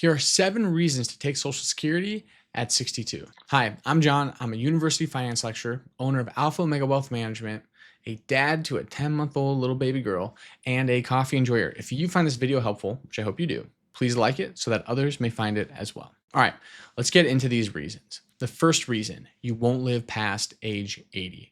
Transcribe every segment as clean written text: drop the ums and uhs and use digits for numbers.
Here are 7 reasons to take Social Security at 62. Hi, I'm John. I'm a university finance lecturer, owner of Alpha Omega Wealth Management, a dad to a 10-month-old little baby girl, and a coffee enjoyer. If you find this video helpful, which I hope you do, please like it so that others may find it as well. All right, let's get into these reasons. The first reason, you won't live past age 80.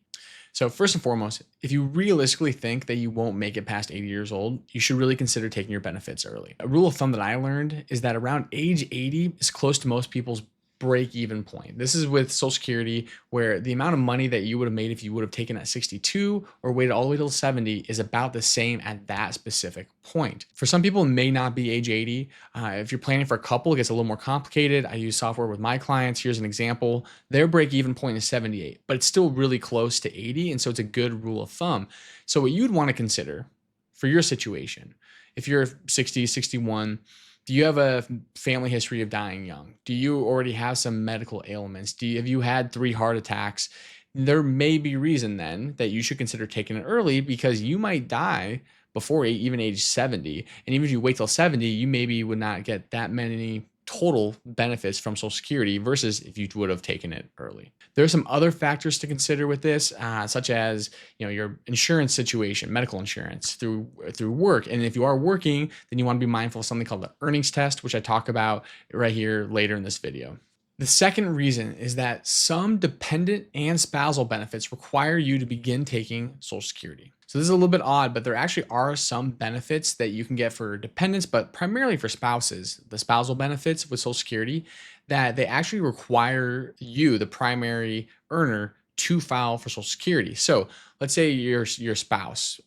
So first and foremost, if you realistically think that you won't make it past 80 years old, you should really consider taking your benefits early. A rule of thumb that I learned is that around age 80 is close to most people's break-even point. This is with Social Security, where the amount of money that you would have made if you would have taken at 62 or waited all the way till 70 is about the same at that specific point. For some people, it may not be age 80. If you're planning for a couple, it gets a little more complicated. I use software with my clients. Here's an example. Their break-even point is 78, but it's still really close to 80, and so it's a good rule of thumb. So what you'd want to consider for your situation, if you're 60, 61, do you have a family history of dying young? Do you already have some medical ailments? Have you had 3 heart attacks? There may be reason then that you should consider taking it early, because you might die before even age 70. And even if you wait till 70, you maybe would not get that many total benefits from Social Security versus if you would have taken it early. There are some other factors to consider with this, such as your insurance situation, medical insurance through work. And if you are working, then you want to be mindful of something called the earnings test, which I talk about right here later in this video. The second reason is that some dependent and spousal benefits require you to begin taking Social Security. So this is a little bit odd, but there actually are some benefits that you can get for dependents, but primarily for spouses, the spousal benefits with Social Security, that they actually require you, the primary earner, to file for Social Security. So let's say your spouse,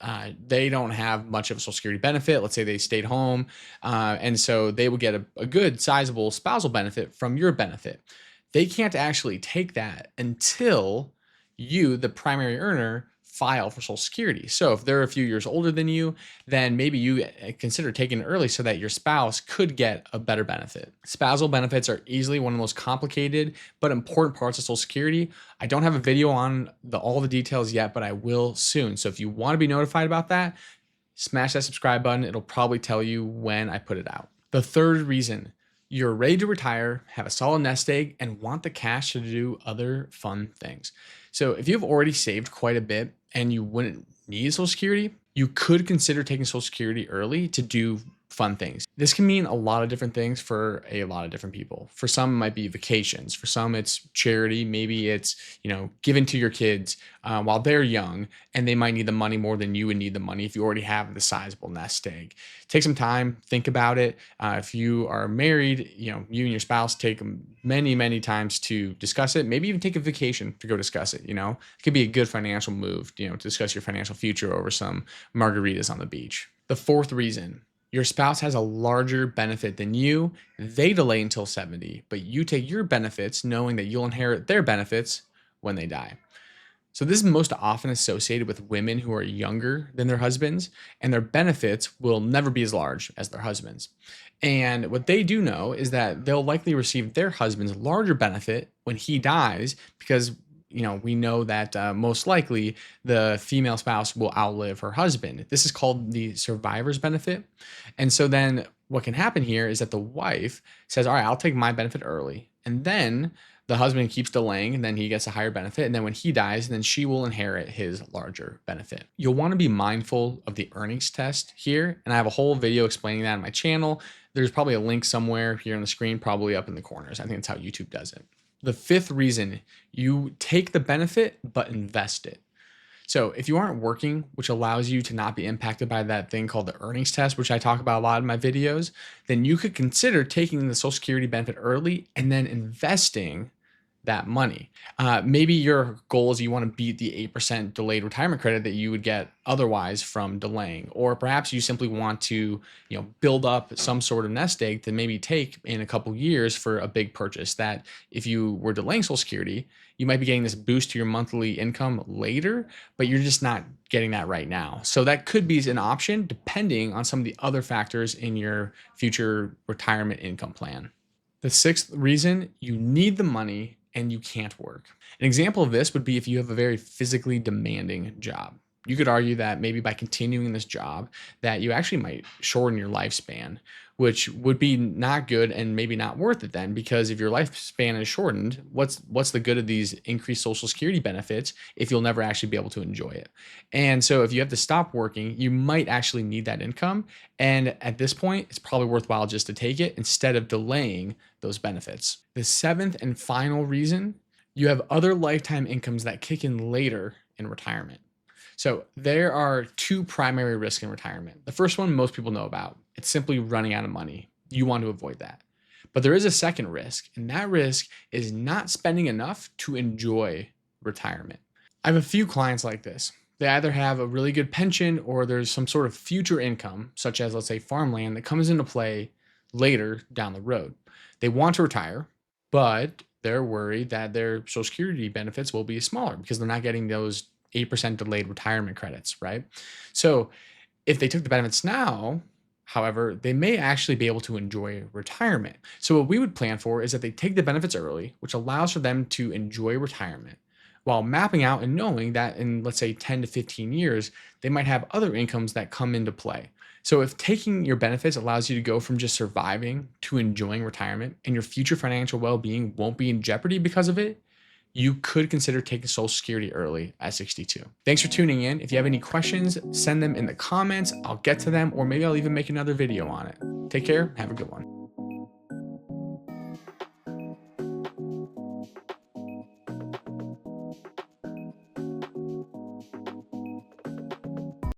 they don't have much of a Social Security benefit. Let's say they stayed home, and so they will get a good sizable spousal benefit from your benefit. They can't actually take that until you, the primary earner, file for Social Security. So if they're a few years older than you, then maybe you consider taking it early so that your spouse could get a better benefit. Spousal benefits are easily one of the most complicated but important parts of Social Security. I don't have a video on all the details yet, but I will soon. So if you want to be notified about that, smash that subscribe button. It'll probably tell you when I put it out. The third reason, you're ready to retire, have a solid nest egg, and want the cash to do other fun things. So if you've already saved quite a bit and you wouldn't need Social Security, you could consider taking Social Security early to do fun things. This can mean a lot of different things for a lot of different people. For some, it might be vacations. For some, it's charity. Maybe it's, given to your kids while they're young, and they might need the money more than you would need the money if you already have the sizable nest egg. Take some time, think about it. If you are married, you and your spouse take many, many times to discuss it. Maybe even take a vacation to go discuss it. It could be a good financial move, to discuss your financial future over some margaritas on the beach. The fourth reason, your spouse has a larger benefit than you. They delay until 70, but you take your benefits knowing that you'll inherit their benefits when they die. So this is most often associated with women who are younger than their husbands, and their benefits will never be as large as their husbands. And what they do know is that they'll likely receive their husband's larger benefit when he dies, because we know that most likely the female spouse will outlive her husband. This is called the survivor's benefit. And so then what can happen here is that the wife says, all right, I'll take my benefit early. And then the husband keeps delaying, and then he gets a higher benefit. And then when he dies, then she will inherit his larger benefit. You'll want to be mindful of the earnings test here. And I have a whole video explaining that on my channel. There's probably a link somewhere here on the screen, probably up in the corners. I think that's how YouTube does it. The fifth reason, you take the benefit, but invest it. So if you aren't working, which allows you to not be impacted by that thing called the earnings test, which I talk about a lot in my videos, then you could consider taking the Social Security benefit early and then investing that money. Maybe your goal is you want to beat the 8% delayed retirement credit that you would get otherwise from delaying, or perhaps you simply want to, build up some sort of nest egg to maybe take in a couple years for a big purchase that if you were delaying Social Security, you might be getting this boost to your monthly income later, but you're just not getting that right now. So that could be an option depending on some of the other factors in your future retirement income plan. The sixth reason, you need the money and you can't work. An example of this would be if you have a very physically demanding job. You could argue that maybe by continuing this job that you actually might shorten your lifespan. which would be not good and maybe not worth it then, because if your lifespan is shortened, what's the good of these increased social security benefits if you'll never actually be able to enjoy it? And so if you have to stop working, you might actually need that income. And at this point, it's probably worthwhile just to take it instead of delaying those benefits. The seventh and final reason, you have other lifetime incomes that kick in later in retirement. So there are two primary risks in retirement. The first one most people know about. It's simply running out of money. You want to avoid that. But there is a second risk, and that risk is not spending enough to enjoy retirement. I have a few clients like this. They either have a really good pension or there's some sort of future income, such as, let's say, farmland, that comes into play later down the road. They want to retire, but they're worried that their Social Security benefits will be smaller because they're not getting those 8% delayed retirement credits, right? So if they took the benefits now, however, they may actually be able to enjoy retirement. So what we would plan for is that they take the benefits early, which allows for them to enjoy retirement while mapping out and knowing that in, let's say, 10 to 15 years, they might have other incomes that come into play. So if taking your benefits allows you to go from just surviving to enjoying retirement and your future financial well-being won't be in jeopardy because of it, you could consider taking Social Security early at 62. Thanks for tuning in. If you have any questions, send them in the comments. I'll get to them, or maybe I'll even make another video on it. Take care. Have a good one.